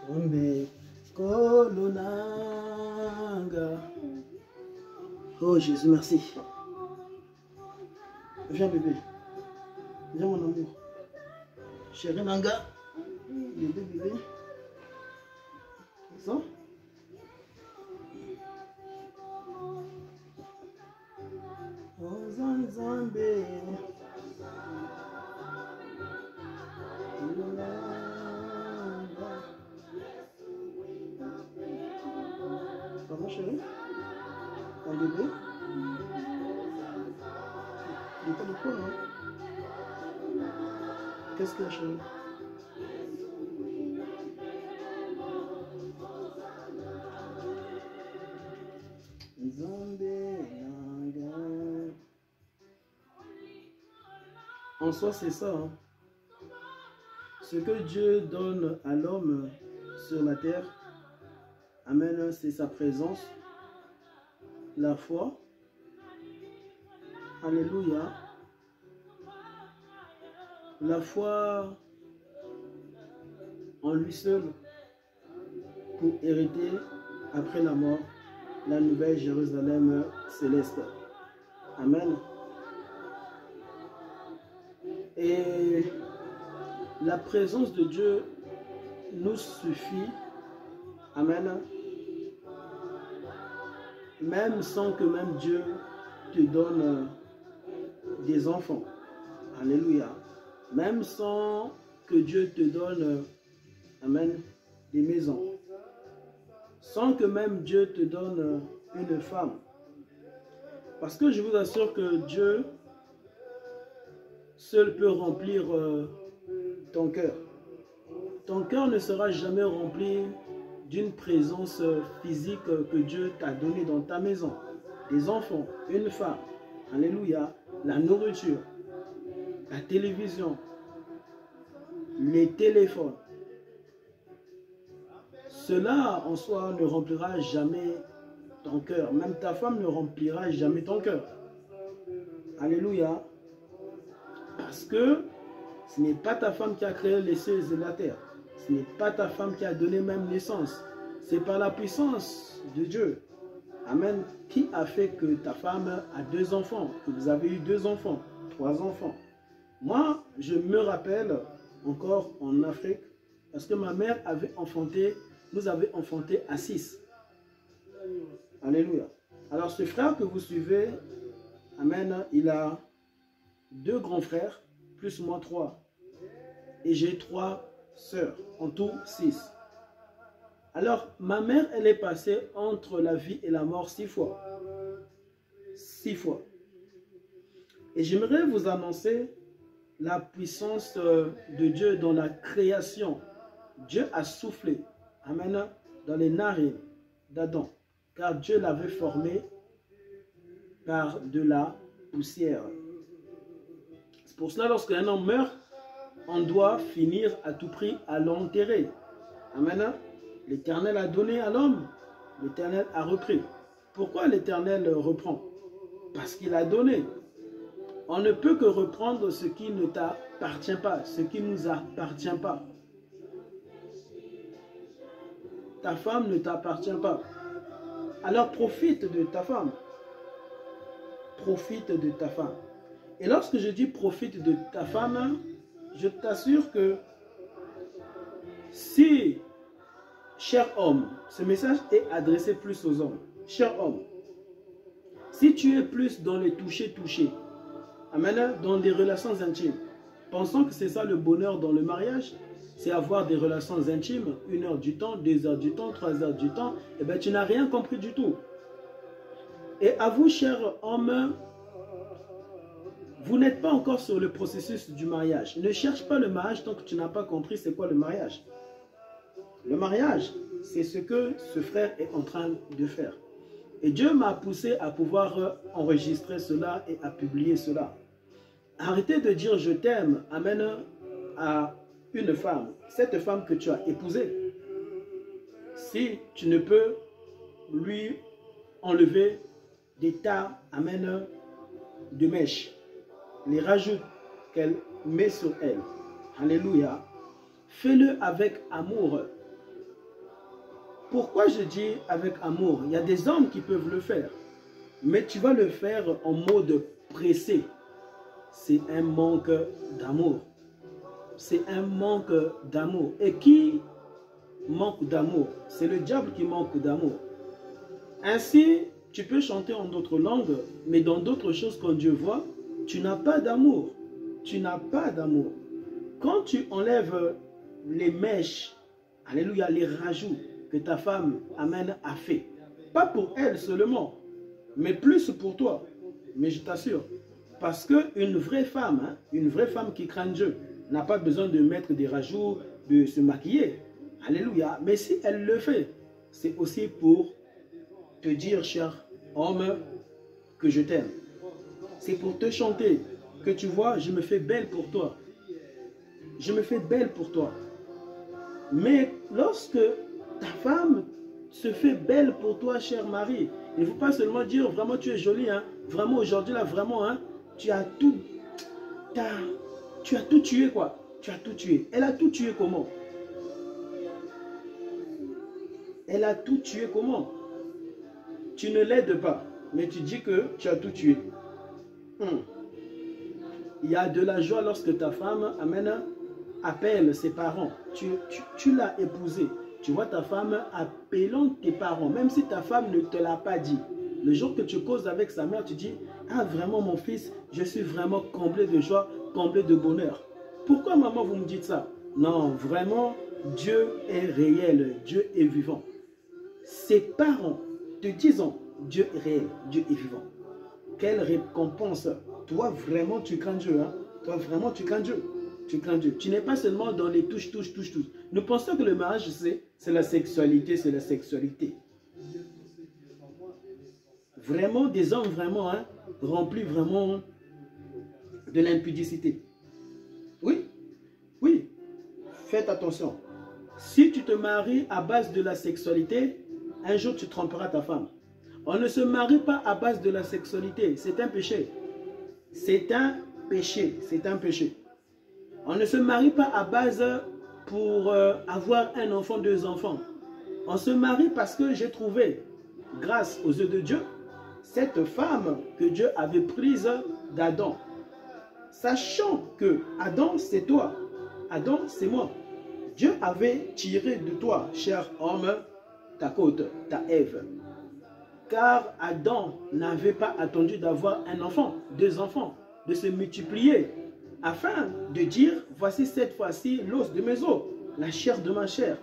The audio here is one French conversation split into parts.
Ombe Kolonanga. Oh Jésus, merci. Viens bébé. Viens mon amour. Chérie Nanga. Bébé, bébé. Ça? Oh Zanzambe. Pardon chérie? Un bébé? Il n'est pas de quoi, hein? Qu'est-ce qu'il y a chérie? En soi, c'est ça. Hein. Ce que Dieu donne à l'homme sur la terre, amen, c'est sa présence, la foi, alléluia, la foi en lui seul pour hériter après la mort la nouvelle Jérusalem céleste. Amen. Et la présence de Dieu nous suffit. Amen. Même sans que même Dieu te donne des enfants. Alléluia. Même sans que Dieu te donne, amen, des maisons. Sans que même Dieu te donne une femme. Parce que je vous assure que Dieu seul peut remplir ton cœur. Ton cœur ne sera jamais rempli d'une présence physique que Dieu t'a donnée dans ta maison. Des enfants, une femme, alléluia, la nourriture, la télévision, les téléphones. Cela en soi ne remplira jamais ton cœur. Même ta femme ne remplira jamais ton cœur. Alléluia. Parce que ce n'est pas ta femme qui a créé les cieux et la terre. Ce n'est pas ta femme qui a donné même naissance. C'est par la puissance de Dieu. Amen. Qui a fait que ta femme a 2 enfants, que vous avez eu 2 enfants, 3 enfants. Moi, je me rappelle encore en Afrique, parce que ma mère avait enfanté, nous avait enfanté à 6. Alléluia. Alors ce frère que vous suivez, amen, il a 2 grands frères, plus moi 3. Et j'ai 3 sœurs, en tout 6. Alors ma mère, elle est passée entre la vie et la mort 6 fois. 6 fois. Et j'aimerais vous annoncer la puissance de Dieu dans la création. Dieu a soufflé, amen, dans les narines d'Adam, car Dieu l'avait formé par de la poussière. C'est pour cela, lorsqu'un homme meurt, on doit finir à tout prix à l'enterrer. Amen. L'Éternel a donné à l'homme, l'Éternel a repris. Pourquoi l'Éternel reprend? Parce qu'il a donné. On ne peut que reprendre ce qui ne t'appartient pas, ce qui ne nous appartient pas. Ta femme ne t'appartient pas. Alors profite de ta femme. Profite de ta femme. Et lorsque je dis profite de ta femme, je t'assure que si, cher homme, ce message est adressé plus aux hommes. Cher homme, si tu es plus dans les toucher, amen, dans des relations intimes, pensant que c'est ça le bonheur dans le mariage, c'est avoir des relations intimes, 1 heure du temps, 2 heures du temps, 3 heures du temps, eh bien tu n'as rien compris du tout. Et à vous, cher homme, vous n'êtes pas encore sur le processus du mariage. Ne cherche pas le mariage tant que tu n'as pas compris c'est quoi le mariage. Le mariage, c'est ce que ce frère est en train de faire. Et Dieu m'a poussé à pouvoir enregistrer cela et à publier cela. Arrêtez de dire je t'aime, amen, à une femme, cette femme que tu as épousée. Si tu ne peux lui enlever des tas, amen, de mèches, les rajouts qu'elle met sur elle. Alléluia. Fais-le avec amour. Pourquoi je dis avec amour? Il y a des hommes qui peuvent le faire. Mais tu vas le faire en mode pressé. C'est un manque d'amour. C'est un manque d'amour. Et qui manque d'amour? C'est le diable qui manque d'amour. Ainsi, tu peux chanter en d'autres langues, mais dans d'autres choses quand Dieu voit, tu n'as pas d'amour. Tu n'as pas d'amour. Quand tu enlèves les mèches, alléluia, les rajouts que ta femme, amen, a fait, pas pour elle seulement, mais plus pour toi. Mais je t'assure, parce qu'une vraie femme, hein, une vraie femme qui craint Dieu, n'a pas besoin de mettre des rajouts, de se maquiller. Alléluia. Mais si elle le fait, c'est aussi pour te dire, cher homme, que je t'aime. C'est pour te chanter, que tu vois, je me fais belle pour toi. Je me fais belle pour toi. Mais lorsque ta femme se fait belle pour toi, cher mari, il ne faut pas seulement dire, vraiment tu es jolie, hein, vraiment aujourd'hui là, vraiment, hein, tu as tout tué quoi. Tu as tout tué. Elle a tout tué comment? Elle a tout tué comment? Tu ne l'aides pas, mais tu dis que tu as tout tué. Il y a de la joie lorsque ta femme amène, appelle ses parents. Tu l'as épousée. Tu vois ta femme appelant tes parents, même si ta femme ne te l'a pas dit. Le jour que tu causes avec sa mère, tu dis, ah vraiment mon fils, je suis vraiment comblé de joie, comblé de bonheur. Pourquoi maman vous me dites ça? Non, vraiment, Dieu est réel, Dieu est vivant. Ses parents te disant, Dieu est réel, Dieu est vivant. Quelle récompense! Toi vraiment tu crains Dieu, hein? Toi vraiment tu crains Dieu. Tu crains Dieu. Tu n'es pas seulement dans les touches. Nous pensons que le mariage, c'est la sexualité, c'est la sexualité. Vraiment, des hommes vraiment, hein, remplis vraiment de l'impudicité. Oui, oui, faites attention. Si tu te maries à base de la sexualité, un jour tu tromperas ta femme. On ne se marie pas à base de la sexualité, c'est un péché. C'est un péché, c'est un péché. On ne se marie pas à base pour avoir un enfant, 2 enfants. On se marie parce que j'ai trouvé, grâce aux yeux de Dieu, cette femme que Dieu avait prise d'Adam. Sachant que Adam, c'est toi. Adam, c'est moi. Dieu avait tiré de toi, cher homme, ta côte, ta Ève. Car Adam n'avait pas attendu d'avoir un enfant, 2 enfants, de se multiplier, afin de dire, voici cette fois-ci l'os de mes os, la chair de ma chair.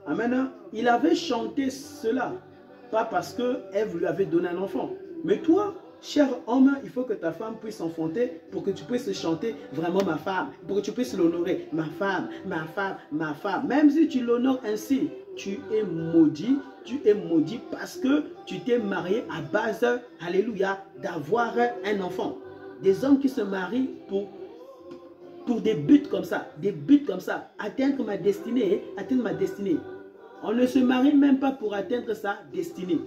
Amen. Il avait chanté cela, pas parce que Ève lui avait donné un enfant. Mais toi, cher homme, il faut que ta femme puisse enfanter pour que tu puisses chanter vraiment ma femme, pour que tu puisses l'honorer. Ma femme, ma femme, ma femme. Même si tu l'honores ainsi, tu es maudit parce que tu t'es marié à base, alléluia, d'avoir un enfant. Des hommes qui se marient pour des buts comme ça, atteindre ma destinée, atteindre ma destinée. On ne se marie même pas pour atteindre sa destinée.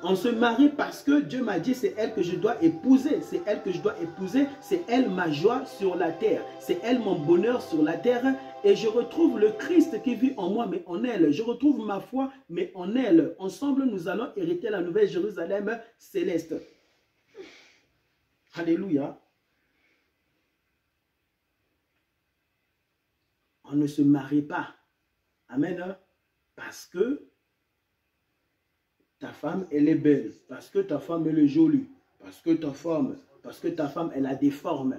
On se marie parce que Dieu m'a dit c'est elle que je dois épouser, c'est elle que je dois épouser, c'est elle ma joie sur la terre, c'est elle mon bonheur sur la terre, et je retrouve le Christ qui vit en moi mais en elle, je retrouve ma foi mais en elle. Ensemble nous allons hériter la nouvelle Jérusalem céleste. Alléluia. On ne se marie pas, amen, parce que ta femme, elle est belle, parce que ta femme, elle est jolie, parce que ta femme, elle a des formes.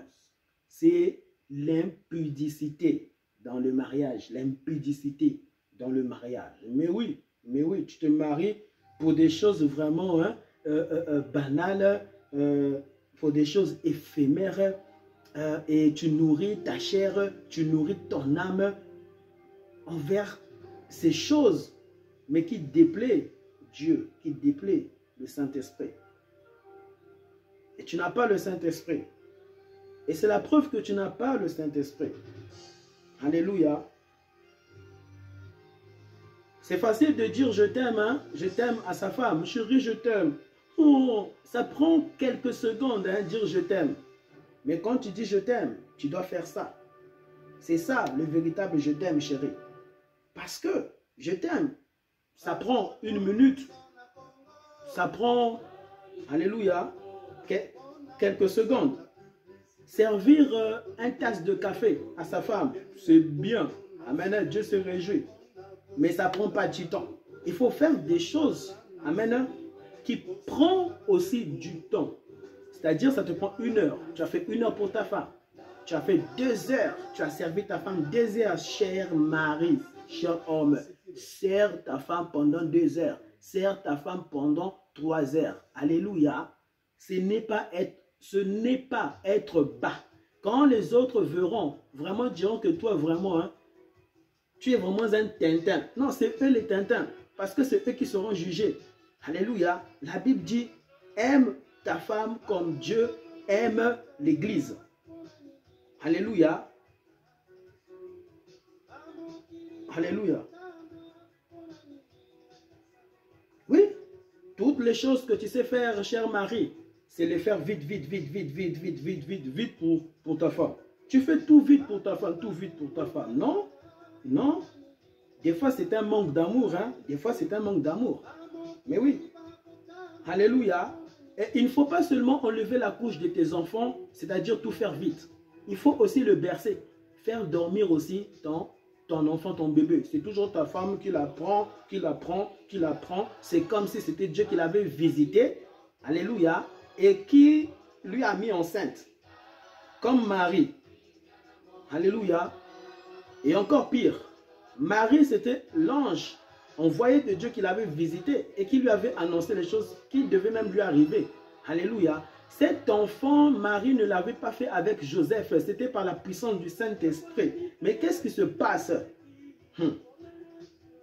C'est l'impudicité dans le mariage, l'impudicité dans le mariage. Mais oui, tu te maries pour des choses vraiment banales, pour des choses éphémères, et tu nourris ta chair, tu nourris ton âme envers ces choses, mais qui déplaît Dieu, qui déplaît le Saint-Esprit. Et tu n'as pas le Saint-Esprit. Et c'est la preuve que tu n'as pas le Saint-Esprit. Alléluia. C'est facile de dire je t'aime, hein? Je t'aime à sa femme. Chérie, je t'aime. Oh, ça prend quelques secondes, hein, dire je t'aime. Mais quand tu dis je t'aime, tu dois faire ça. C'est ça le véritable je t'aime, chérie. Parce que je t'aime. ça prend une minute, ça prend, alléluia, quelques secondes. Servir un tasse de café à sa femme, c'est bien. Amen, Dieu se réjouit. Mais ça ne prend pas du temps. Il faut faire des choses, amen, qui prend aussi du temps. C'est-à-dire, ça te prend 1 heure. Tu as fait 1 heure pour ta femme. Tu as fait 2 heures. Tu as servi ta femme 2 heures. Cher mari, cher homme, sers ta femme pendant 2 heures. Sers ta femme pendant 3 heures. Alléluia. Ce n'est pas être bas. Quand les autres verront, vraiment diront que toi, vraiment, hein, tu es vraiment un Tintin. Non, c'est eux les Tintins. Parce que c'est eux qui seront jugés. Alléluia. La Bible dit, aime ta femme comme Dieu aime l'Église. Alléluia. Alléluia. Oui, toutes les choses que tu sais faire, cher mari, c'est les faire vite pour ta femme. Tu fais tout vite pour ta femme, tout vite pour ta femme. Non, non. Des fois, c'est un manque d'amour. Hein? Des fois, c'est un manque d'amour. Mais oui. Alléluia. Et il ne faut pas seulement enlever la couche de tes enfants, c'est-à-dire tout faire vite. Il faut aussi le bercer. Faire dormir aussi ton enfant, ton bébé. C'est toujours ta femme qui la prend, qui la prend, qui la prend. C'est comme si c'était Dieu qui l'avait visité. Alléluia. Et qui lui a mis enceinte. Comme Marie. Alléluia. Et encore pire. Marie, c'était l'ange envoyé de Dieu qui l'avait visité et qui lui avait annoncé les choses qui devaient même lui arriver. Alléluia. Cet enfant, Marie ne l'avait pas fait avec Joseph. C'était par la puissance du Saint-Esprit. Mais qu'est-ce qui se passe?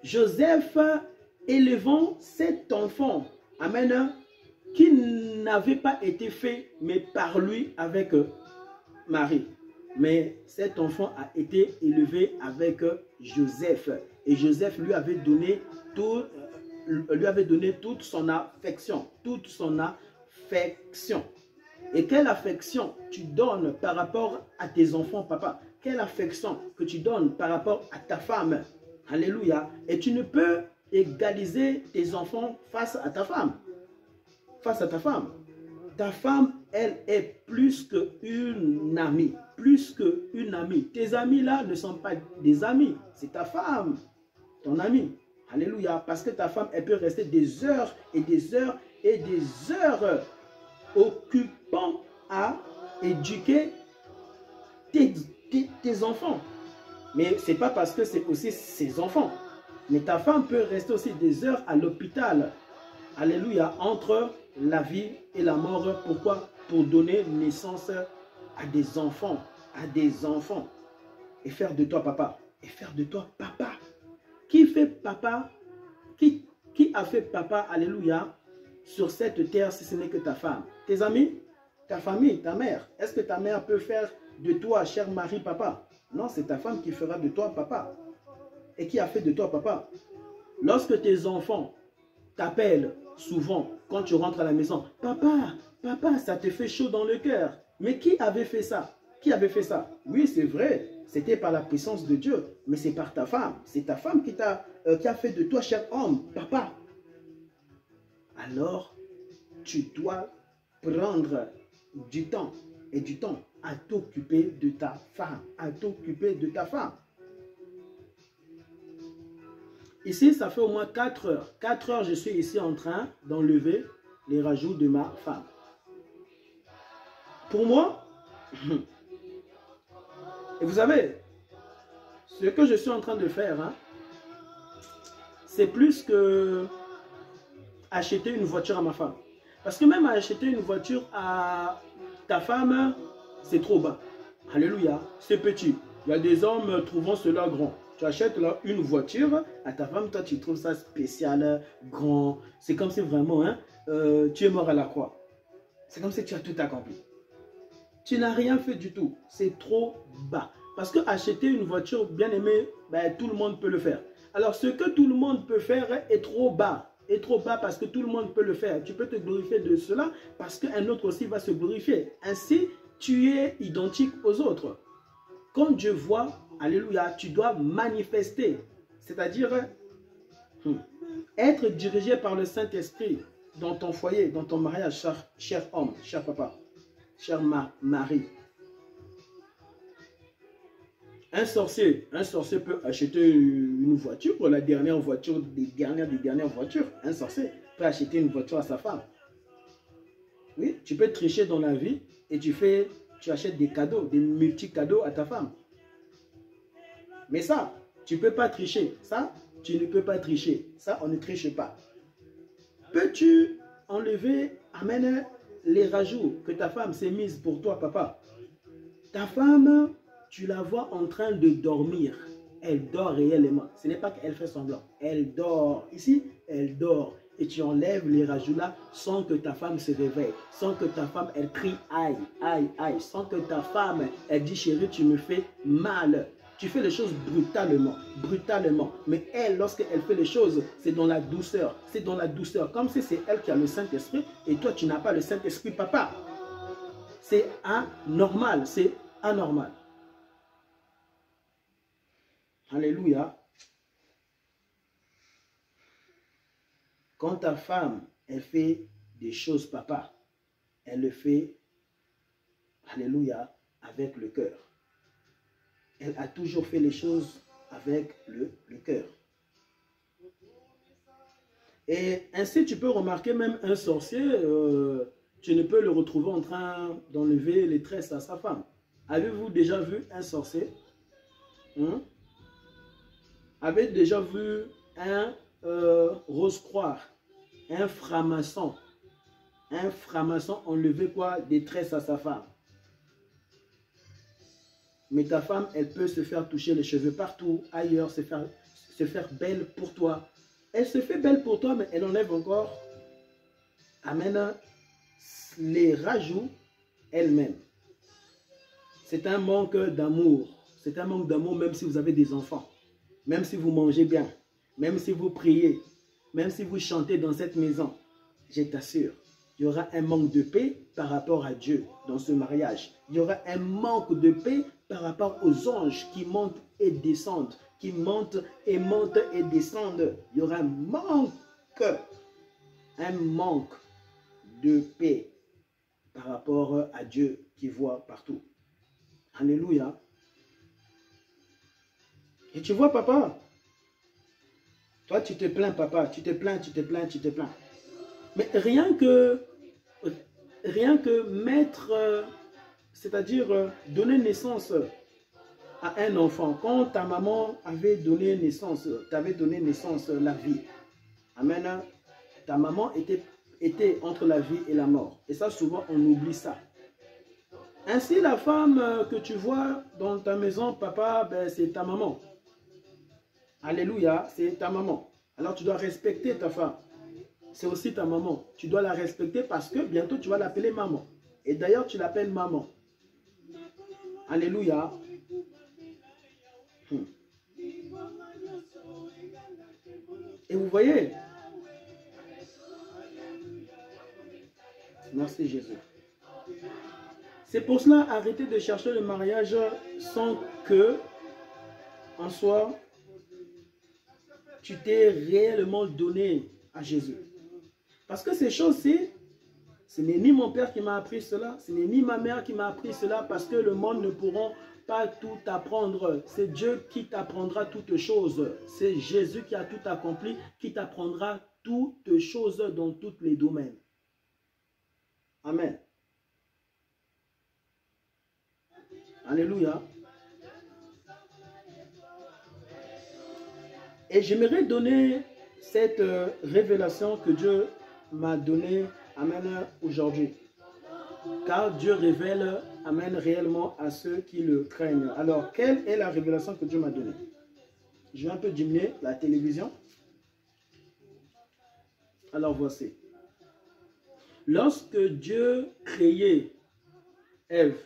Joseph élevant cet enfant, amen, qui n'avait pas été fait, mais par lui avec Marie. Mais cet enfant a été élevé avec Joseph. Et Joseph lui avait donné toute son affection. Toute son affection. Et quelle affection tu donnes par rapport à tes enfants, papa? Quelle affection que tu donnes par rapport à ta femme? Alléluia. Et tu ne peux égaliser tes enfants face à ta femme. Face à ta femme. Ta femme, elle est plus qu'une amie. Plus qu'une amie. Tes amis là ne sont pas des amis. C'est ta femme, ton ami. Alléluia. Parce que ta femme, elle peut rester des heures et des heures et des heures occupant à éduquer tes enfants. Mais ce n'est pas parce que c'est aussi ses enfants. Mais ta femme peut rester aussi des heures à l'hôpital. Alléluia. Entre la vie et la mort. Pourquoi? Pour donner naissance à des enfants. À des enfants. Et faire de toi papa. Et faire de toi papa. Qui fait papa? Qui a fait papa? Alléluia. Sur cette terre, si ce n'est que ta femme. Tes amis? Ta famille? Ta mère? Est-ce que ta mère peut faire de toi, cher mari, papa? Non, c'est ta femme qui fera de toi papa. Et qui a fait de toi papa? Lorsque tes enfants t'appellent souvent quand tu rentres à la maison, papa, papa, ça te fait chaud dans le cœur. Mais qui avait fait ça? Qui avait fait ça? Oui, c'est vrai, c'était par la puissance de Dieu, mais c'est par ta femme. C'est ta femme qui a fait de toi, cher homme, papa. Alors, tu dois prendre du temps et du temps à t'occuper de ta femme, à t'occuper de ta femme. Ici, ça fait au moins 4 heures. 4 heures, je suis ici en train d'enlever les rajouts de ma femme. Pour moi, et vous savez, ce que je suis en train de faire, hein, c'est plus que acheter une voiture à ma femme. Parce que même acheter une voiture à ta femme, c'est trop bas. Alléluia, c'est petit. Il y a des hommes trouvant cela grand. Tu achètes là une voiture à ta femme, toi tu trouves ça spécial, grand. C'est comme si vraiment, hein, tu es mort à la croix. C'est comme si tu as tout accompli. Tu n'as rien fait du tout. C'est trop bas. Parce que acheter une voiture bien aimée, ben, tout le monde peut le faire. Alors ce que tout le monde peut faire est trop bas. Est trop bas parce que tout le monde peut le faire. Tu peux te glorifier de cela parce qu'un autre aussi va se glorifier. Ainsi, tu es identique aux autres. Quand Dieu voit, alléluia, tu dois manifester. C'est-à-dire, Être dirigé par le Saint-Esprit dans ton foyer, dans ton mariage, cher homme, cher papa, cher mari. Un sorcier peut acheter une voiture, la dernière voiture des dernières voitures. Un sorcier peut acheter une voiture à sa femme. Oui, tu peux tricher dans la vie et tu achètes des cadeaux, des multi-cadeaux à ta femme. Mais ça, tu ne peux pas tricher. Ça, tu ne peux pas tricher. Ça, on ne triche pas. Peux-tu enlever, amen, les rajouts que ta femme s'est mise pour toi, papa? Ta femme, tu la vois en train de dormir. Elle dort réellement. Ce n'est pas qu'elle fait semblant. Elle dort. Ici, elle dort. Et tu enlèves les rajouts là sans que ta femme se réveille. Sans que ta femme, elle crie aïe, aïe, aïe. Sans que ta femme, elle dit chérie, tu me fais mal. Tu fais les choses brutalement, brutalement. Mais elle, lorsqu'elle fait les choses, c'est dans la douceur. C'est dans la douceur. Comme si c'est elle qui a le Saint-Esprit et toi, tu n'as pas le Saint-Esprit, papa. C'est anormal. C'est anormal. Alléluia. Quand ta femme, elle fait des choses, papa, elle le fait, alléluia, avec le cœur. Elle a toujours fait les choses avec le cœur. Et ainsi, tu peux remarquer même un sorcier, tu ne peux le retrouver en train d'enlever les tresses à sa femme. Avez-vous déjà vu un sorcier? Avez-vous déjà vu un rose-croix, un franc-maçon enlever quoi? Des tresses à sa femme. Mais ta femme, elle peut se faire toucher les cheveux partout, ailleurs, se faire belle pour toi. Elle se fait belle pour toi, mais elle enlève encore, amen, les rajouts elle-même. C'est un manque d'amour. C'est un manque d'amour même si vous avez des enfants. Même si vous mangez bien. Même si vous priez. Même si vous chantez dans cette maison. Je t'assure, il y aura un manque de paix par rapport à Dieu dans ce mariage. Il y aura un manque de paix par rapport aux anges qui montent et descendent. Qui montent et descendent. Il y aura un manque de paix par rapport à Dieu qui voit partout. Alléluia. Et tu vois, papa, toi tu te plains, papa, tu te plains. Mais rien que mettre, c'est-à-dire donner naissance à un enfant. Quand ta maman avait donné naissance, t'avait donné naissance la vie. Amen. Ta maman était entre la vie et la mort. Et ça, souvent, on oublie ça. Ainsi, la femme que tu vois dans ta maison, papa, ben, c'est ta maman. Alléluia, c'est ta maman. Alors, tu dois respecter ta femme. C'est aussi ta maman. Tu dois la respecter parce que bientôt, tu vas l'appeler maman. Et d'ailleurs, tu l'appelles maman. Alléluia. Et vous voyez, merci Jésus. C'est pour cela, arrêtez de chercher le mariage sans que, en soi, tu t'es réellement donné à Jésus. Parce que ces choses-ci, ce n'est ni mon père qui m'a appris cela, ce n'est ni ma mère qui m'a appris cela, parce que le monde ne pourra pas tout apprendre. C'est Dieu qui t'apprendra toutes choses. C'est Jésus qui a tout accompli, qui t'apprendra toutes choses dans tous les domaines. Amen. Alléluia. Et j'aimerais donner cette révélation que Dieu m'a donnée, amen, aujourd'hui. Car Dieu révèle, amen, réellement à ceux qui le craignent. Alors, quelle est la révélation que Dieu m'a donnée? Je vais un peu diminuer la télévision. Alors, voici. Lorsque Dieu créait Ève,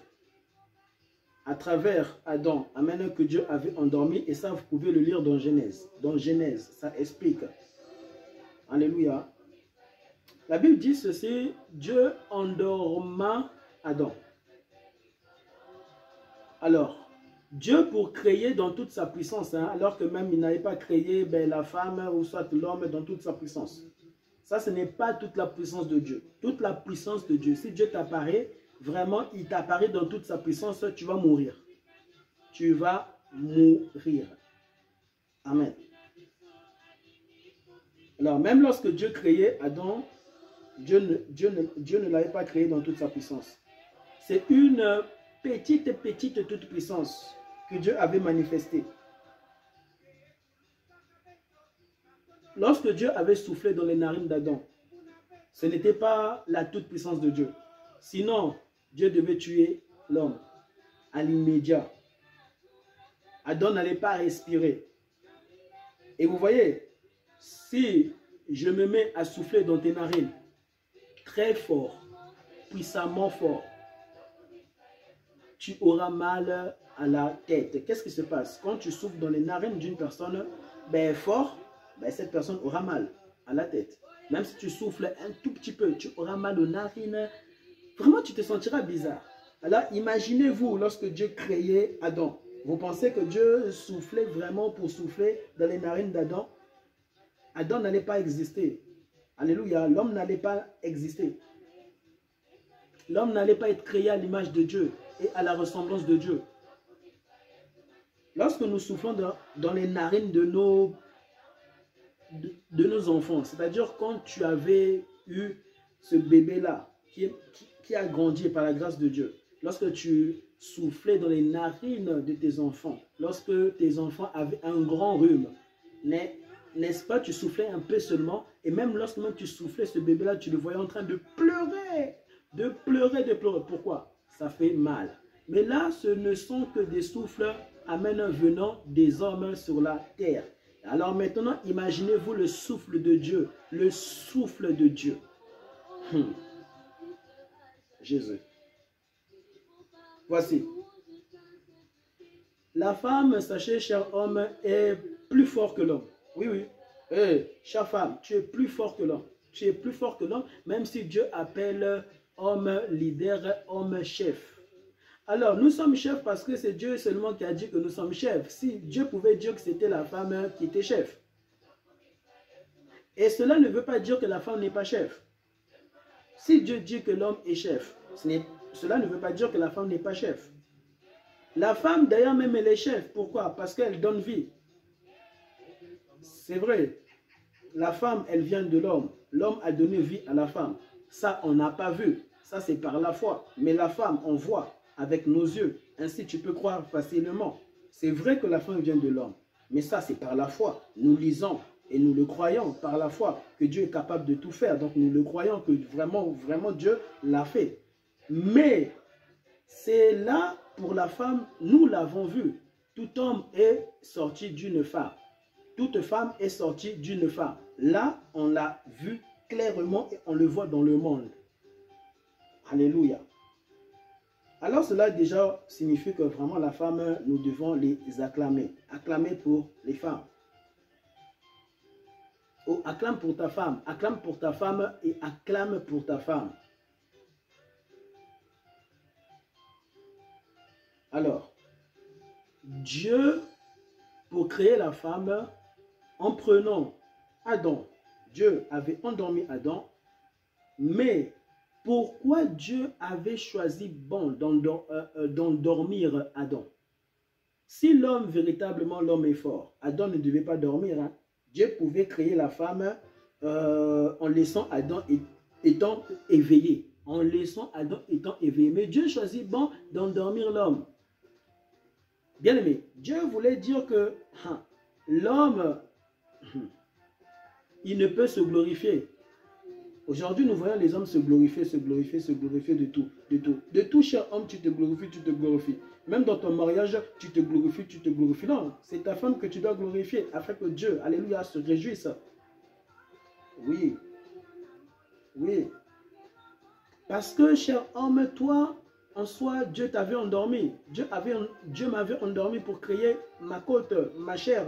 à travers Adam, amen, que Dieu avait endormi, et ça, vous pouvez le lire dans Genèse. Dans Genèse, ça explique. Alléluia. La Bible dit ceci, Dieu endorma Adam. Alors, Dieu, pour créer dans toute sa puissance, hein, alors que même il n'avait pas créé la femme ou soit l'homme dans toute sa puissance. Ça, ce n'est pas toute la puissance de Dieu. Toute la puissance de Dieu. Si Dieu t'apparaît, vraiment, il t'apparaît dans toute sa puissance, tu vas mourir. Tu vas mourir. Amen. Alors, même lorsque Dieu créait Adam, Dieu ne l'avait pas créé dans toute sa puissance. C'est une petite toute puissance que Dieu avait manifestée. Lorsque Dieu avait soufflé dans les narines d'Adam, ce n'était pas la toute puissance de Dieu. Sinon, Dieu devait tuer l'homme à l'immédiat. Adam n'allait pas respirer. Et vous voyez, si je me mets à souffler dans tes narines, très fort, puissamment fort, tu auras mal à la tête. Qu'est-ce qui se passe? Quand tu souffles dans les narines d'une personne fort, cette personne aura mal à la tête. Même si tu souffles un tout petit peu, tu auras mal aux narines. Vraiment, tu te sentiras bizarre. Alors, imaginez-vous lorsque Dieu créait Adam. Vous pensez que Dieu soufflait vraiment pour souffler dans les narines d'Adam? Adam n'allait pas exister. Alléluia, l'homme n'allait pas exister. L'homme n'allait pas être créé à l'image de Dieu et à la ressemblance de Dieu. Lorsque nous soufflons dans les narines de nos enfants, c'est-à-dire quand tu avais eu ce bébé-là qui a grandi par la grâce de Dieu, lorsque tu soufflais dans les narines de tes enfants, lorsque tes enfants avaient un grand rhume, n'est-ce pas, tu soufflais un peu seulement, et même lorsque tu soufflais ce bébé-là, tu le voyais en train de pleurer, de pleurer. Pourquoi? Ça fait mal. Mais là, ce ne sont que des souffles, amen, venant des hommes sur la terre. Alors maintenant, imaginez-vous le souffle de Dieu, le souffle de Dieu. Jésus. Voici. La femme, sachez, cher homme, est plus fort que l'homme. Oui, oui. Chère femme, tu es plus fort que l'homme. Tu es plus fort que l'homme, même si Dieu appelle homme leader, homme chef. Alors, nous sommes chefs parce que c'est Dieu seulement qui a dit que nous sommes chefs. Si Dieu pouvait dire que c'était la femme qui était chef. Et cela ne veut pas dire que la femme n'est pas chef. Si Dieu dit que l'homme est chef, cela ne veut pas dire que la femme n'est pas chef. La femme, d'ailleurs, même elle est chef. Pourquoi? Parce qu'elle donne vie. C'est vrai. La femme, elle vient de l'homme. L'homme a donné vie à la femme. Ça, on n'a pas vu. Ça, c'est par la foi. Mais la femme, on voit avec nos yeux. Ainsi, tu peux croire facilement. C'est vrai que la femme vient de l'homme. Mais ça, c'est par la foi. Nous lisons et nous le croyons par la foi que Dieu est capable de tout faire. Donc, nous le croyons que vraiment, vraiment, Dieu l'a fait. Mais, c'est là, pour la femme, nous l'avons vu. Tout homme est sorti d'une femme. Toute femme est sortie d'une femme. Là, on l'a vu clairement et on le voit dans le monde. Alléluia. Alors cela déjà signifie que vraiment la femme, nous devons les acclamer. Acclamer pour les femmes. Oh, acclame pour ta femme et acclame pour ta femme. Alors, Dieu, pour créer la femme, en prenant Adam, Dieu avait endormi Adam, mais pourquoi Dieu avait choisi d'endormir Adam? Si l'homme, véritablement l'homme est fort, Adam ne devait pas dormir. Hein? Dieu pouvait créer la femme en laissant Adam étant éveillé. En laissant Adam étant éveillé. Mais Dieu choisit d'endormir l'homme. Bien aimé, Dieu voulait dire que l'homme, il ne peut se glorifier. Aujourd'hui, nous voyons les hommes se glorifier de tout. De tout, cher homme, tu te glorifies. Même dans ton mariage, tu te glorifies. Non, c'est ta femme que tu dois glorifier afin que Dieu, alléluia, se réjouisse. Oui. Oui. Parce que, cher homme, toi, en soi, Dieu t'avait endormi. Dieu m'avait endormi pour créer ma côte, ma chair.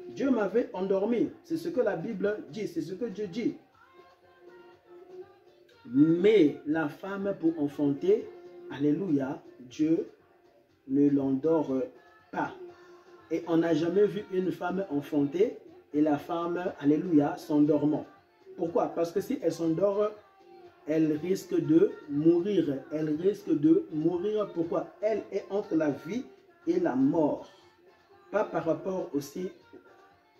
Dieu m'avait endormi. C'est ce que la Bible dit, c'est ce que Dieu dit. Mais la femme pour enfanter, alléluia, Dieu ne l'endort pas. Et on n'a jamais vu une femme enfanter et la femme, alléluia, s'endormant. Pourquoi? Parce que si elle s'endort, elle risque de mourir. Elle risque de mourir. Pourquoi? Elle est entre la vie et la mort. Pas par rapport aussi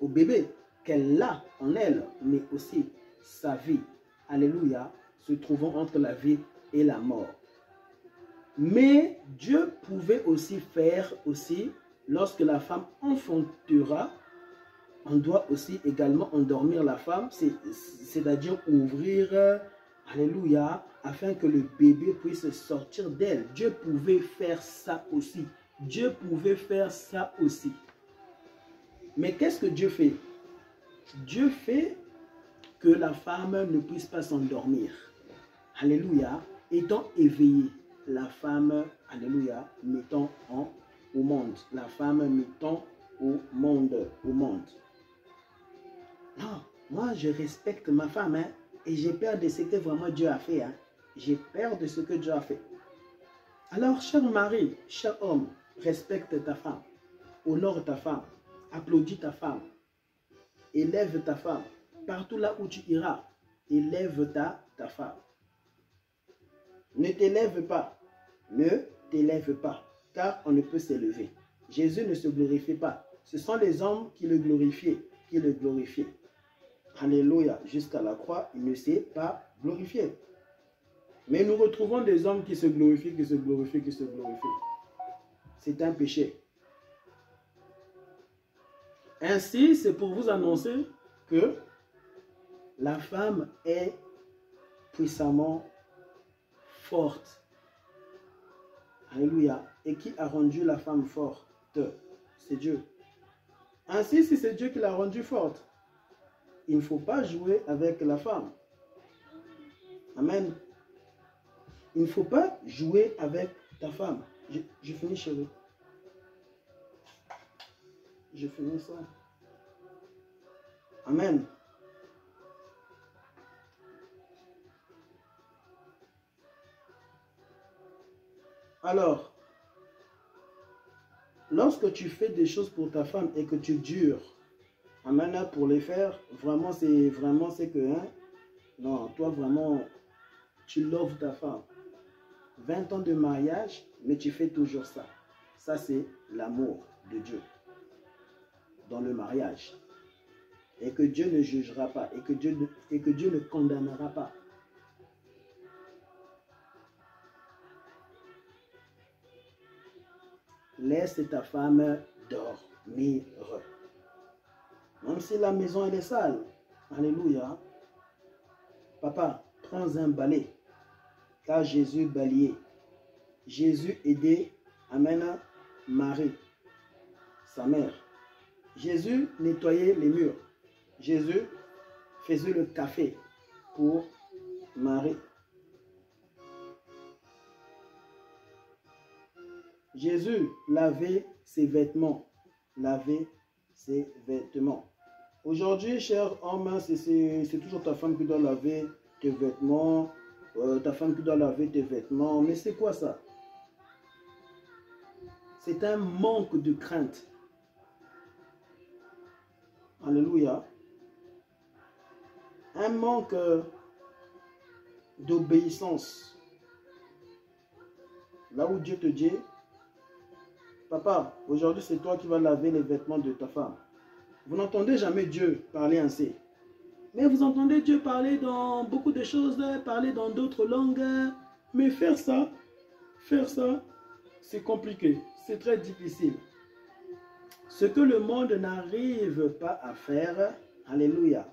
au bébé qu'elle a en elle, mais aussi sa vie. Alléluia, se trouvant entre la vie et la mort. Mais Dieu pouvait aussi faire aussi, lorsque la femme enfantera, on doit aussi également endormir la femme, c'est-à-dire ouvrir, alléluia, afin que le bébé puisse sortir d'elle. Dieu pouvait faire ça aussi. Dieu pouvait faire ça aussi. Mais qu'est-ce que Dieu fait? Dieu fait que la femme ne puisse pas s'endormir. Alléluia, étant éveillée. La femme, alléluia, mettant au monde. La femme mettant au monde. Non, moi je respecte ma femme, hein, et j'ai peur de ce que vraiment Dieu a fait. Hein. J'ai peur de ce que Dieu a fait. Alors, cher mari, cher homme, respecte ta femme. Honore ta femme. Applaudis ta femme. Élève ta femme. Partout là où tu iras, élève ta femme. Ne t'élève pas. Ne t'élève pas, car on ne peut s'élever. Jésus ne se glorifie pas. Ce sont les hommes qui le glorifiaient, Alléluia. Jusqu'à la croix, il ne s'est pas glorifié. Mais nous retrouvons des hommes qui se glorifient, C'est un péché. Ainsi, c'est pour vous annoncer que la femme est puissamment forte. Alléluia. Et qui a rendu la femme forte? C'est Dieu. Ainsi, si c'est Dieu qui l'a rendue forte, il ne faut pas jouer avec la femme. Amen. Il ne faut pas jouer avec ta femme. Je finis, chérie. Je finis ça. Amen. Alors, lorsque tu fais des choses pour ta femme et que tu dures, amen, pour les faire, vraiment c'est que, hein, non, toi vraiment, tu loves ta femme. 20 ans de mariage, mais tu fais toujours ça. Ça, c'est l'amour de Dieu dans le mariage. Et que Dieu ne jugera pas, et que Dieu ne condamnera pas. Laisse ta femme dormir. Même si la maison elle est sale. Alléluia. Papa, prends un balai. Car Jésus balayait. Jésus aidait, amen, Marie, sa mère. Jésus nettoyait les murs. Jésus faisait le café pour Marie. Jésus lavait ses vêtements. Aujourd'hui, cher homme, c'est toujours ta femme qui doit laver tes vêtements. Mais c'est quoi ça? C'est un manque de crainte. Alléluia. Un manque d'obéissance. Là où Dieu te dit, papa, aujourd'hui c'est toi qui vas laver les vêtements de ta femme. Vous n'entendez jamais Dieu parler ainsi. Mais vous entendez Dieu parler dans beaucoup de choses, parler dans d'autres langues. Mais faire ça, c'est compliqué, c'est très difficile. Ce que le monde n'arrive pas à faire, alléluia,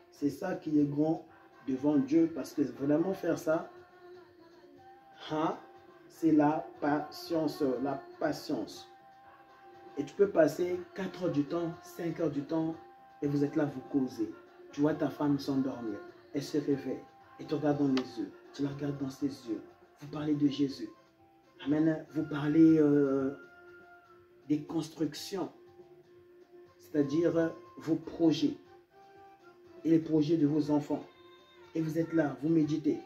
c'est ça qui est grand devant Dieu, parce que vraiment faire ça, c'est la patience, Et tu peux passer 4 heures du temps, 5 heures du temps, et vous êtes là, vous causez. Tu vois ta femme s'endormir, elle se réveille, et te regarde dans les yeux, tu la regardes dans ses yeux, vous parlez de Jésus. Amen, vous parlez des constructions, c'est-à-dire vos projets, et les projets de vos enfants. Et vous êtes là, vous méditez,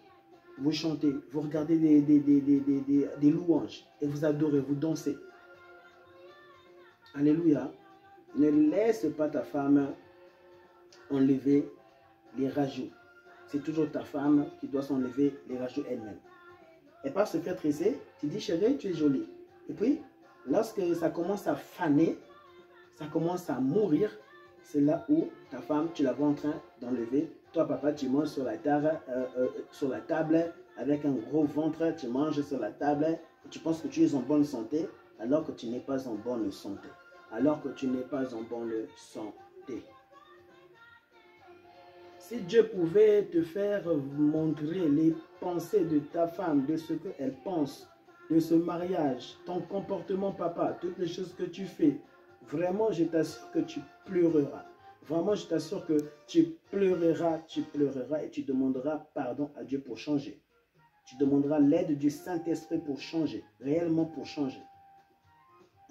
vous chantez, vous regardez des louanges, et vous adorez, vous dansez. Alléluia. Ne laisse pas ta femme enlever les rajouts. C'est toujours ta femme qui doit s'enlever les rajouts elle-même. Et par se faire tresser, tu dis chérie, tu es jolie. Et puis, lorsque ça commence à faner, ça commence à mourir, c'est là où ta femme, tu la vois en train d'enlever. Toi, papa, tu manges sur la table avec un gros ventre, tu manges sur la table et tu penses que tu es en bonne santé alors que tu n'es pas en bonne santé. Alors que tu n'es pas en bonne santé. Si Dieu pouvait te faire montrer les pensées de ta femme, de ce qu'elle pense, de ce mariage, ton comportement, papa, toutes les choses que tu fais, vraiment, je t'assure que tu pleureras. Vraiment, je t'assure que tu pleureras et tu demanderas pardon à Dieu pour changer. Tu demanderas l'aide du Saint-Esprit pour changer, réellement pour changer.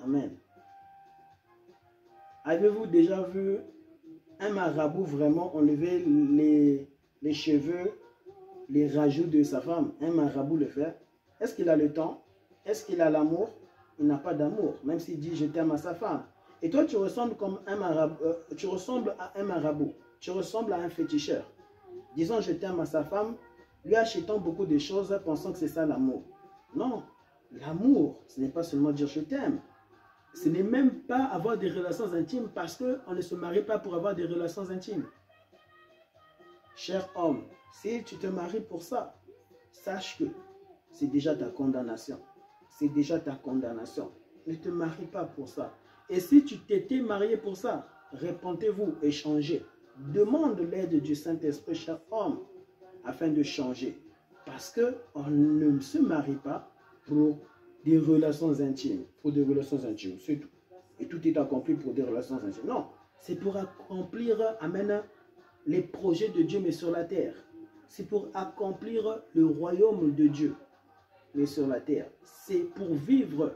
Amen. Avez-vous déjà vu un marabout vraiment enlever les cheveux, les rajouts de sa femme? Un marabout le fait. Est-ce qu'il a le temps? Est-ce qu'il a l'amour? Il n'a pas d'amour, même s'il dit je t'aime à sa femme. Et toi, tu ressembles comme un marabout, tu ressembles à un marabout, tu ressembles à un féticheur. Disons je t'aime à sa femme, lui achetant beaucoup de choses, pensant que c'est ça l'amour. Non, l'amour, ce n'est pas seulement dire je t'aime. Ce n'est même pas avoir des relations intimes parce qu'on ne se marie pas pour avoir des relations intimes. Cher homme, si tu te maries pour ça, sache que c'est déjà ta condamnation. C'est déjà ta condamnation. Ne te marie pas pour ça. Et si tu t'étais marié pour ça, répentez-vous et changez. Demande l'aide du Saint-Esprit, cher homme, afin de changer. Parce qu'on ne se marie pas pour des relations intimes. Pour des relations intimes, c'est tout. Et tout est accompli pour des relations intimes. Non, c'est pour accomplir, amen, les projets de Dieu, mais sur la terre. C'est pour accomplir le royaume de Dieu, mais sur la terre. C'est pour vivre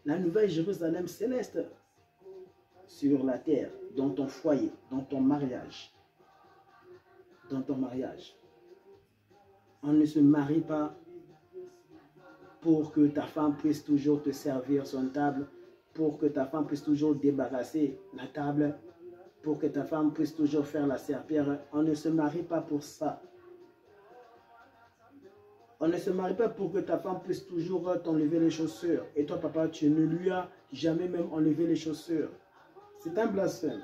la nouvelle Jérusalem céleste sur la terre, dans ton foyer, dans ton mariage. Dans ton mariage. On ne se marie pas pour que ta femme puisse toujours te servir son table, pour que ta femme puisse toujours débarrasser la table, pour que ta femme puisse toujours faire la serpillère. On ne se marie pas pour ça. On ne se marie pas pour que ta femme puisse toujours t'enlever les chaussures. Et toi, papa, tu ne lui as jamais même enlevé les chaussures. C'est un blasphème.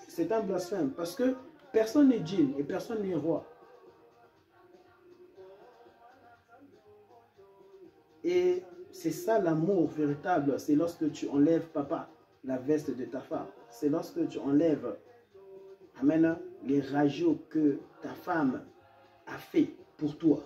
C'est un blasphème parce que personne n'est djinn et personne n'est roi. Et c'est ça l'amour véritable. C'est lorsque tu enlèves, papa, la veste de ta femme. C'est lorsque tu enlèves, amen, les rajouts que ta femme a fait pour toi.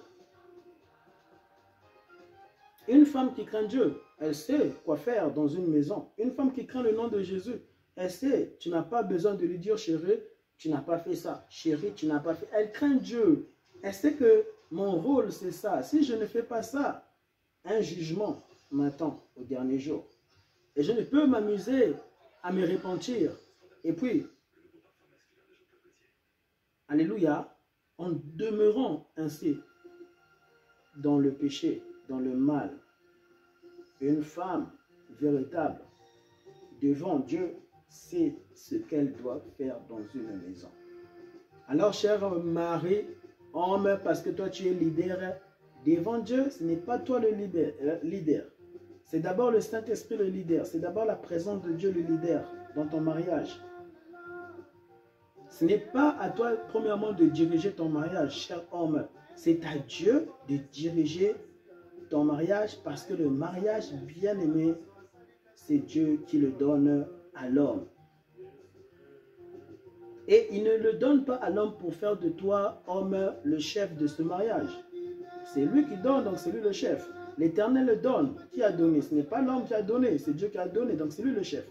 Une femme qui craint Dieu, elle sait quoi faire dans une maison. Une femme qui craint le nom de Jésus, elle sait, tu n'as pas besoin de lui dire, chérie, tu n'as pas fait ça. Chérie, tu n'as pas fait. Elle craint Dieu. Elle sait que mon rôle, c'est ça. Si je ne fais pas ça, un jugement m'attend au dernier jour. Et je ne peux m'amuser à me repentir. Et puis, alléluia, en demeurant ainsi dans le péché, dans le mal. Une femme véritable devant Dieu sait ce qu'elle doit faire dans une maison. Alors, cher mari, homme, parce que toi tu es leader, devant Dieu, ce n'est pas toi le leader. C'est d'abord le Saint-Esprit le leader. C'est d'abord la présence de Dieu le leader dans ton mariage. Ce n'est pas à toi, premièrement, de diriger ton mariage, cher homme. C'est à Dieu de diriger ton mariage parce que le mariage, bien aimé, c'est Dieu qui le donne à l'homme. Et il ne le donne pas à l'homme pour faire de toi, homme, le chef de ce mariage. C'est lui qui donne, donc c'est lui le chef. L'Éternel le donne. Qui a donné? Ce n'est pas l'homme qui a donné, c'est Dieu qui a donné, donc c'est lui le chef.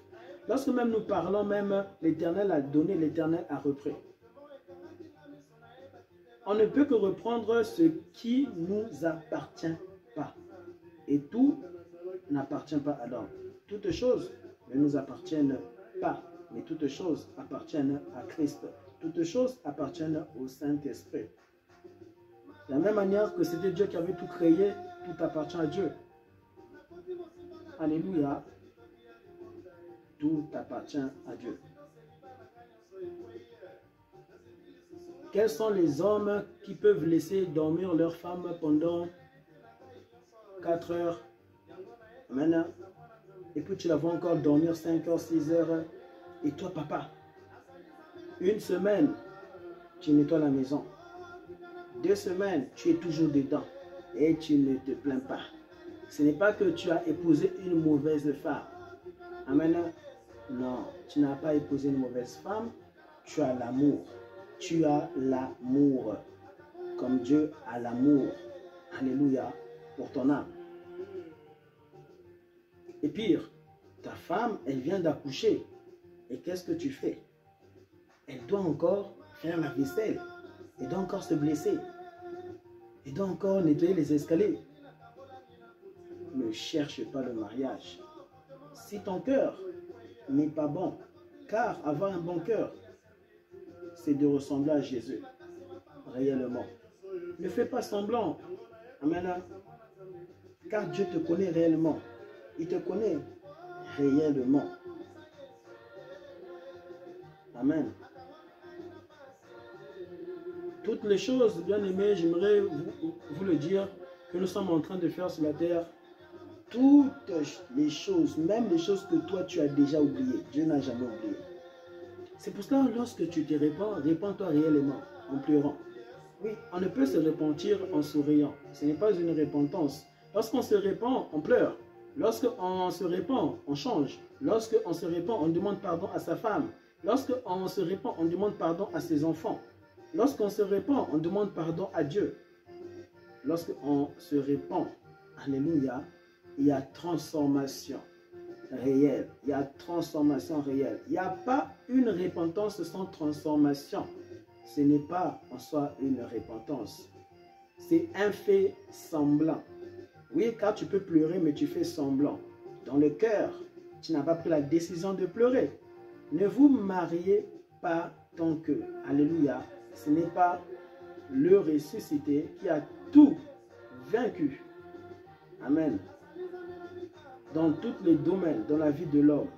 Lorsque même nous parlons, même l'Éternel a donné, l'Éternel a repris. On ne peut que reprendre ce qui ne nous appartient pas. Et tout n'appartient pas à l'homme. Toutes choses ne nous appartiennent pas, mais toutes choses appartiennent à Christ. Toutes choses appartiennent au Saint-Esprit. De la même manière que c'était Dieu qui avait tout créé, tout appartient à Dieu. Alléluia. tout appartient à Dieu. Quels sont les hommes qui peuvent laisser dormir leur femme pendant 4 heures? Amen. Et puis tu la vois encore dormir 5 heures, 6 heures. Et toi, papa, une semaine, tu nettoies la maison. 2 semaines, tu es toujours dedans. Et tu ne te plains pas. Ce n'est pas que tu as épousé une mauvaise femme. Amen. Non, tu n'as pas épousé une mauvaise femme. Tu as l'amour. Tu as l'amour. Comme Dieu a l'amour. Alléluia. Pour ton âme. Et pire, ta femme, elle vient d'accoucher. Et qu'est-ce que tu fais? Elle doit encore faire la vaisselle. Elle doit encore se blesser. Elle doit encore nettoyer les escaliers. Ne cherche pas le mariage. Si ton cœur n'est pas bon, car avoir un bon cœur, c'est de ressembler à Jésus, réellement. Ne fais pas semblant. Amen. Car Dieu te connaît réellement. Il te connaît réellement. Amen. Toutes les choses, bien aimés, j'aimerais vous le dire, que nous sommes en train de faire sur la terre, toutes les choses, même les choses que toi tu as déjà oubliées, Dieu n'a jamais oublié. C'est pour cela, lorsque tu te répands, répands-toi réellement, en pleurant. Oui, on ne peut se repentir en souriant. Ce n'est pas une repentance. Lorsqu'on se répand, on pleure. Lorsqu'on se répand, on change. Lorsqu'on se répand, on demande pardon à sa femme. Lorsqu'on se répand, on demande pardon à ses enfants. Lorsqu'on se répand, on demande pardon à Dieu. Lorsqu'on se répand, alléluia, il y a transformation réelle. Il y a transformation réelle. Il n'y a pas une repentance sans transformation. Ce n'est pas en soi une repentance. C'est un fait semblant. Oui, car tu peux pleurer, mais tu fais semblant. Dans le cœur, tu n'as pas pris la décision de pleurer. Ne vous mariez pas tant que, alléluia, ce n'est pas le ressuscité qui a tout vaincu. Amen. Dans tous les domaines, dans la vie de l'homme,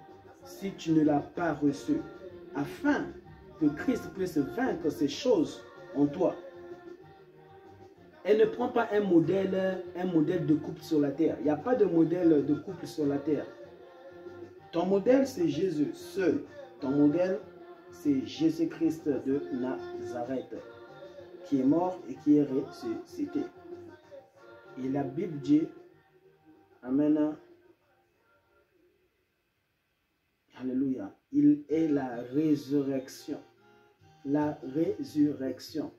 si tu ne l'as pas reçu, afin que Christ puisse vaincre ces choses en toi. Elle ne prend pas un modèle de couple sur la terre. Il n'y a pas de modèle de couple sur la terre. Ton modèle, c'est Jésus seul. Ton modèle, c'est Jésus-Christ de Nazareth, qui est mort et qui est ressuscité. Et la Bible dit, amen, alléluia, il est la résurrection. La résurrection.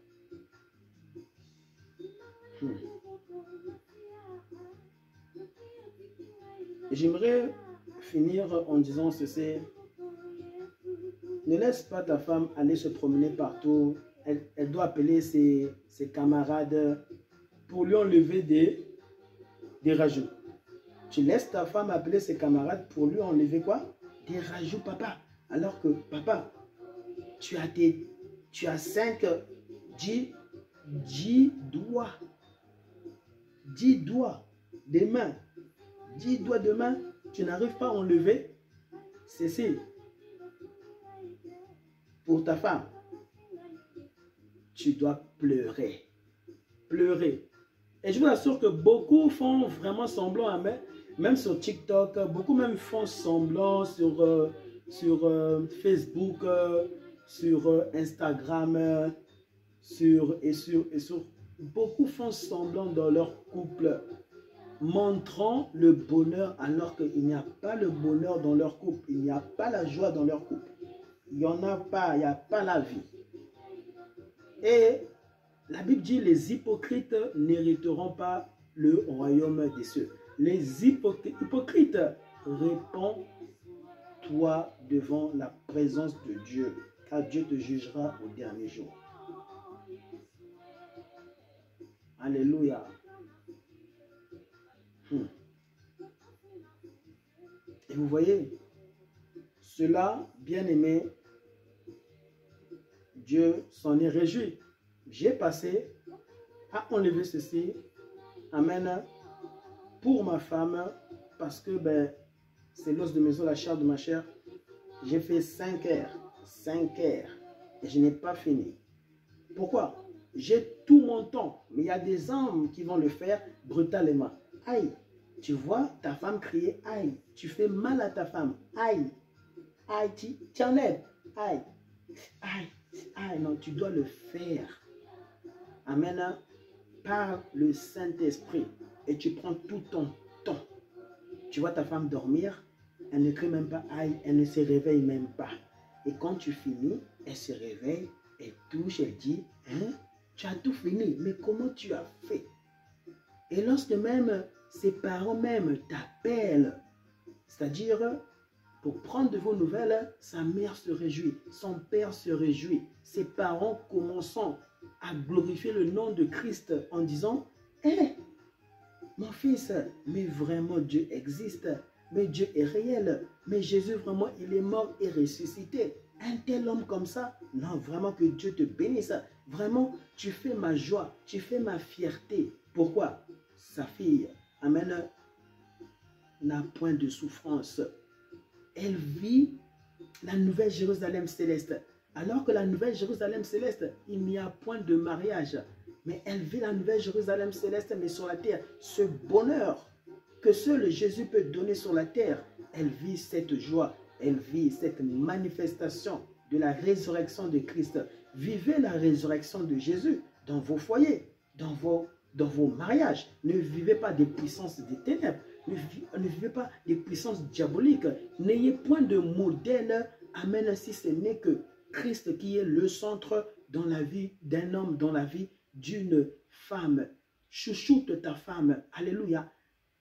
J'aimerais finir en disant ceci. Ne laisse pas ta femme aller se promener partout. Elle doit appeler ses camarades pour lui enlever des rajouts. Tu laisses ta femme appeler ses camarades pour lui enlever quoi? Des rajouts, papa. Alors que, papa, tu as 5, 10 doigts. 10 doigts de main. 10 doigts de main, tu n'arrives pas à enlever. C'est pour ta femme. Tu dois pleurer. Pleurer. Et je vous assure que beaucoup font vraiment semblant, même sur TikTok, beaucoup même font semblant sur Facebook, sur Instagram, beaucoup font semblant dans leur couple, montrant le bonheur alors qu'il n'y a pas le bonheur dans leur couple, il n'y a pas la joie dans leur couple, il n'y en a pas, il n'y a pas la vie. Et la Bible dit, les hypocrites n'hériteront pas le royaume des cieux. Les hypocrites, répands-toi devant la présence de Dieu, car Dieu te jugera au dernier jour. Alléluia. Et vous voyez, cela, bien aimé, Dieu s'en est réjoui. J'ai passé à enlever ceci, amen, pour ma femme, parce que c'est l'os de mes os, la chair de ma chair. J'ai fait 5 heures. 5 heures. Et je n'ai pas fini. Pourquoi? J'ai tout mon temps. Mais il y a des hommes qui vont le faire brutalement. Aïe. Tu vois ta femme crier. Aïe. Tu fais mal à ta femme. Aïe. Aïe. Tu enlèves. Aïe. Aïe. Aïe. Non, tu dois le faire. Amen. Par le Saint-Esprit. Et tu prends tout ton temps. Tu vois ta femme dormir. Elle ne crie même pas aïe. Elle ne se réveille même pas. Et quand tu finis, elle se réveille. Elle touche. Elle dit, hein, tu as tout fini. Mais comment tu as fait? Et lorsque même ses parents même t'appellent, c'est-à-dire pour prendre de vos nouvelles, sa mère se réjouit. Son père se réjouit. Ses parents commençant à glorifier le nom de Christ en disant, hé, mon fils, mais vraiment Dieu existe, mais Dieu est réel, mais Jésus vraiment il est mort et ressuscité. Un tel homme comme ça, non vraiment que Dieu te bénisse, vraiment tu fais ma joie, tu fais ma fierté. Pourquoi? Sa fille, amen, n'a point de souffrance. Elle vit la nouvelle Jérusalem céleste. Alors que la nouvelle Jérusalem céleste, il n'y a point de mariage. Mais elle vit la nouvelle Jérusalem céleste, mais sur la terre. Ce bonheur que seul Jésus peut donner sur la terre, elle vit cette joie, elle vit cette manifestation de la résurrection de Christ. Vivez la résurrection de Jésus dans vos foyers, dans vos mariages. Ne vivez pas des puissances des ténèbres. Ne vivez pas des puissances diaboliques. N'ayez point de modèle, amen, si ce n'est que Christ qui est le centre dans la vie d'un homme, dans la vie d'une femme. Chouchoute ta femme. Alléluia.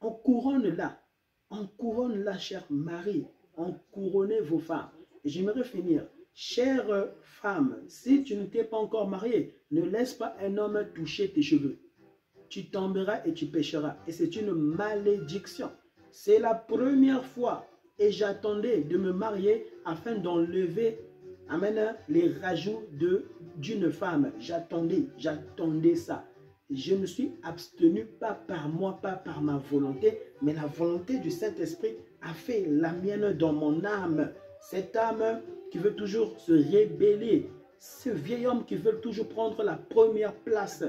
On couronne là, chère Marie. On couronne vos femmes. Et j'aimerais finir. Chère femme, si tu ne t'es pas encore mariée, ne laisse pas un homme toucher tes cheveux. Tu tomberas et tu pécheras. Et c'est une malédiction. C'est la première fois. Et j'attendais de me marier afin d'enlever, amen, les rajouts d'une femme. J'attendais ça. Je me suis abstenu, pas par moi, pas par ma volonté, mais la volonté du Saint-Esprit a fait la mienne dans mon âme. Cette âme qui veut toujours se rébeller. Ce vieil homme qui veut toujours prendre la première place.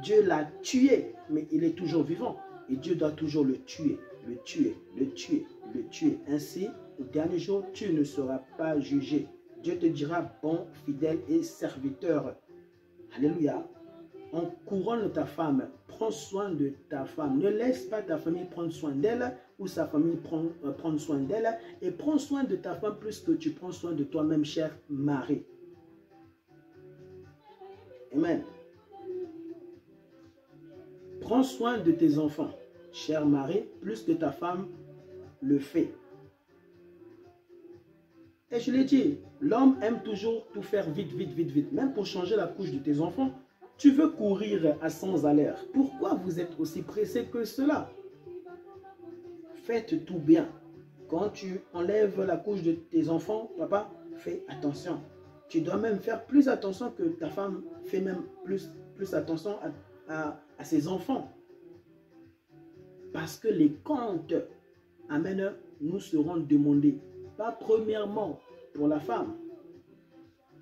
Dieu l'a tué, mais il est toujours vivant. Et Dieu doit toujours le tuer, le tuer, le tuer, le tuer. Ainsi, au dernier jour, tu ne seras pas jugé. Dieu te dira, bon, fidèle et serviteur. Alléluia. On couronne ta femme. Prends soin de ta femme. Ne laisse pas ta famille prendre soin d'elle ou sa famille prendre soin d'elle. Et prends soin de ta femme plus que tu prends soin de toi-même, cher Marie. Amen. Prends soin de tes enfants, chère Marie, plus que ta femme le fait. Et je l'ai dit, l'homme aime toujours tout faire vite, vite, vite, vite. Même pour changer la couche de tes enfants, tu veux courir à 100 à l'heure. Pourquoi vous êtes aussi pressé que cela? Faites tout bien. Quand tu enlèves la couche de tes enfants, papa, fais attention. Tu dois même faire plus attention que ta femme fait même plus attention à ses enfants. Parce que les comptes, amen, nous seront demandés. Pas premièrement pour la femme,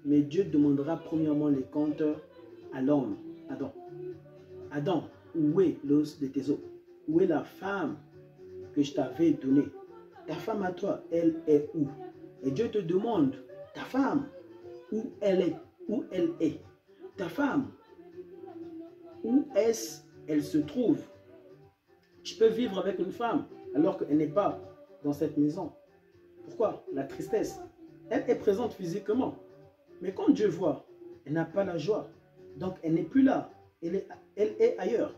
mais Dieu demandera premièrement les comptes à l'homme, Adam. Adam, où est l'os de tes os? Où est la femme que je t'avais donnée? Ta femme à toi, elle est où? Et Dieu te demande, ta femme, où elle est? Où elle est? Ta femme, où est-ce qu'elle se trouve? Tu peux vivre avec une femme alors qu'elle n'est pas dans cette maison. Pourquoi? La tristesse. Elle est présente physiquement. Mais quand Dieu voit, elle n'a pas la joie. Donc elle n'est plus là. Elle est ailleurs.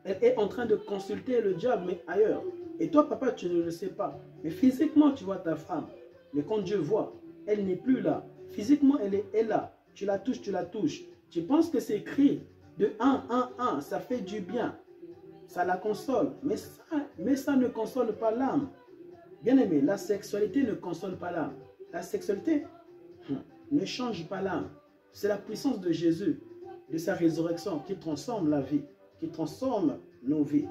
Elle est en train de consulter le diable, mais ailleurs. Et toi, papa, tu ne le sais pas. Mais physiquement, tu vois ta femme. Mais quand Dieu voit, elle n'est plus là. Physiquement, elle est là. Tu la touches, tu la touches. Tu penses que c'est écrit de 1, ça fait du bien. Ça la console. Mais ça ne console pas l'âme. Bien aimé, la sexualité ne console pas l'âme. La sexualité ne change pas l'âme. C'est la puissance de Jésus, de sa résurrection qui transforme la vie, qui transforme nos vies.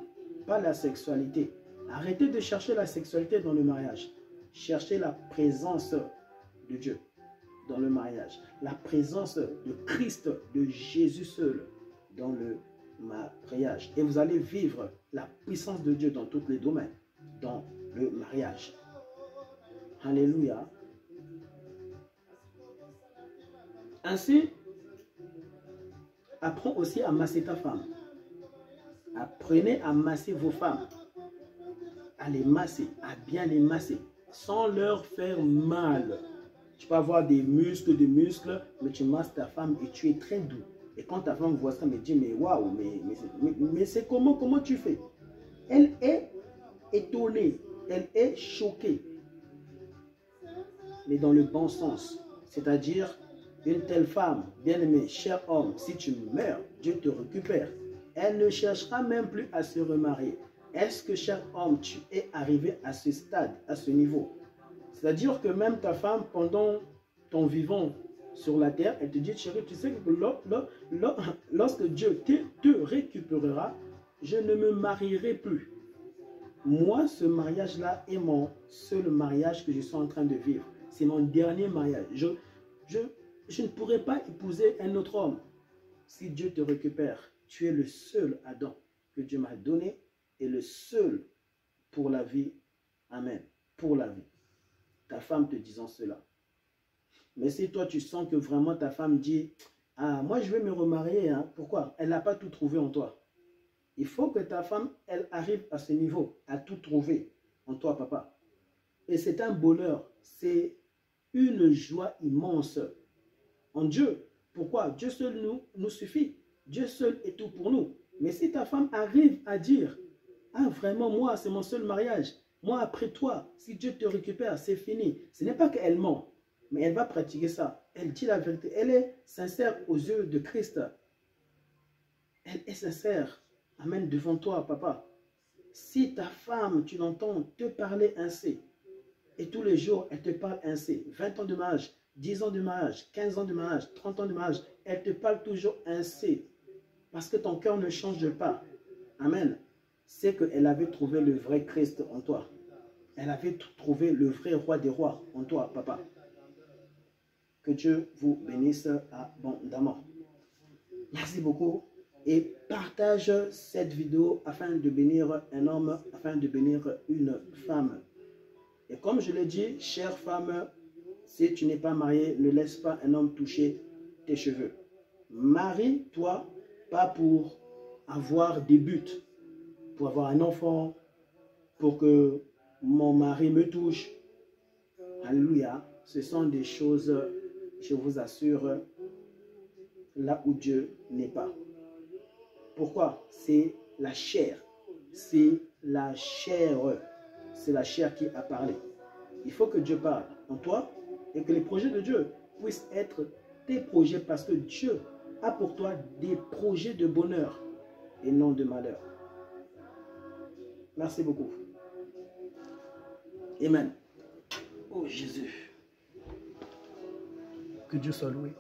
Pas la sexualité. Arrêtez de chercher la sexualité dans le mariage. cherchez la présence de Dieu dans le mariage. La présence de Christ, de Jésus seul dans le mariage. Et vous allez vivre la puissance de Dieu dans tous les domaines, dans le mariage. Alléluia. Ainsi, apprends aussi à masser ta femme. Apprenez à masser vos femmes. À les masser, à bien les masser, sans leur faire mal. Tu peux avoir des muscles, mais tu masses ta femme et tu es très doux. Et quand ta femme voit ça, elle me dit, mais waouh, mais c'est comment tu fais? Elle est étonnée, elle est choquée. Mais dans le bon sens. C'est-à-dire, une telle femme, bien-aimée, cher homme, si tu meurs, Dieu te récupère. Elle ne cherchera même plus à se remarier. Est-ce que, cher homme, tu es arrivé à ce stade, à ce niveau? C'est-à-dire que même ta femme, pendant ton vivant sur la terre, elle te dit, chérie, tu sais que lorsque Dieu te récupérera, je ne me marierai plus. Moi, ce mariage-là est mon seul mariage que je suis en train de vivre. C'est mon dernier mariage. Je ne pourrai pas épouser un autre homme. Si Dieu te récupère, tu es le seul Adam que Dieu m'a donné et le seul pour la vie. Amen. Pour la vie. Ta femme te disant cela. Mais si toi, tu sens que vraiment ta femme dit, ah, moi, je vais me remarier. Hein. Pourquoi? Elle n'a pas tout trouvé en toi. Il faut que ta femme, elle arrive à ce niveau, à tout trouver en toi, papa. Et c'est un bonheur. C'est une joie immense en Dieu. Pourquoi? Dieu seul nous suffit. Dieu seul est tout pour nous. Mais si ta femme arrive à dire, ah, vraiment, moi, c'est mon seul mariage. Moi, après toi, si Dieu te récupère, c'est fini. Ce n'est pas qu'elle ment, mais elle va pratiquer ça. Elle dit la vérité. Elle est sincère aux yeux de Christ. Elle est sincère. Amen, devant toi, papa. Si ta femme, tu l'entends te parler ainsi, et tous les jours, elle te parle ainsi, 20 ans de mariage, 10 ans de mariage, 15 ans de mariage, 30 ans de mariage, elle te parle toujours ainsi, parce que ton cœur ne change pas. Amen. C'est qu'elle avait trouvé le vrai Christ en toi. Elle avait trouvé le vrai roi des rois en toi, papa. Que Dieu vous bénisse abondamment. Merci beaucoup. Et partage cette vidéo afin de bénir un homme, afin de bénir une femme. Et comme je l'ai dit, chère femme, si tu n'es pas mariée, ne laisse pas un homme toucher tes cheveux. Marie-toi, pas pour avoir des buts, pour avoir un enfant, pour que mon mari me touche. Alléluia. Ce sont des choses, je vous assure, là où Dieu n'est pas. Pourquoi? C'est la chair. C'est la chair. C'est la chair qui a parlé. Il faut que Dieu parle en toi et que les projets de Dieu puissent être tes projets parce que Dieu a pour toi des projets de bonheur et non de malheur. Merci beaucoup. Amen. Oh Jésus. Que Dieu soit loué.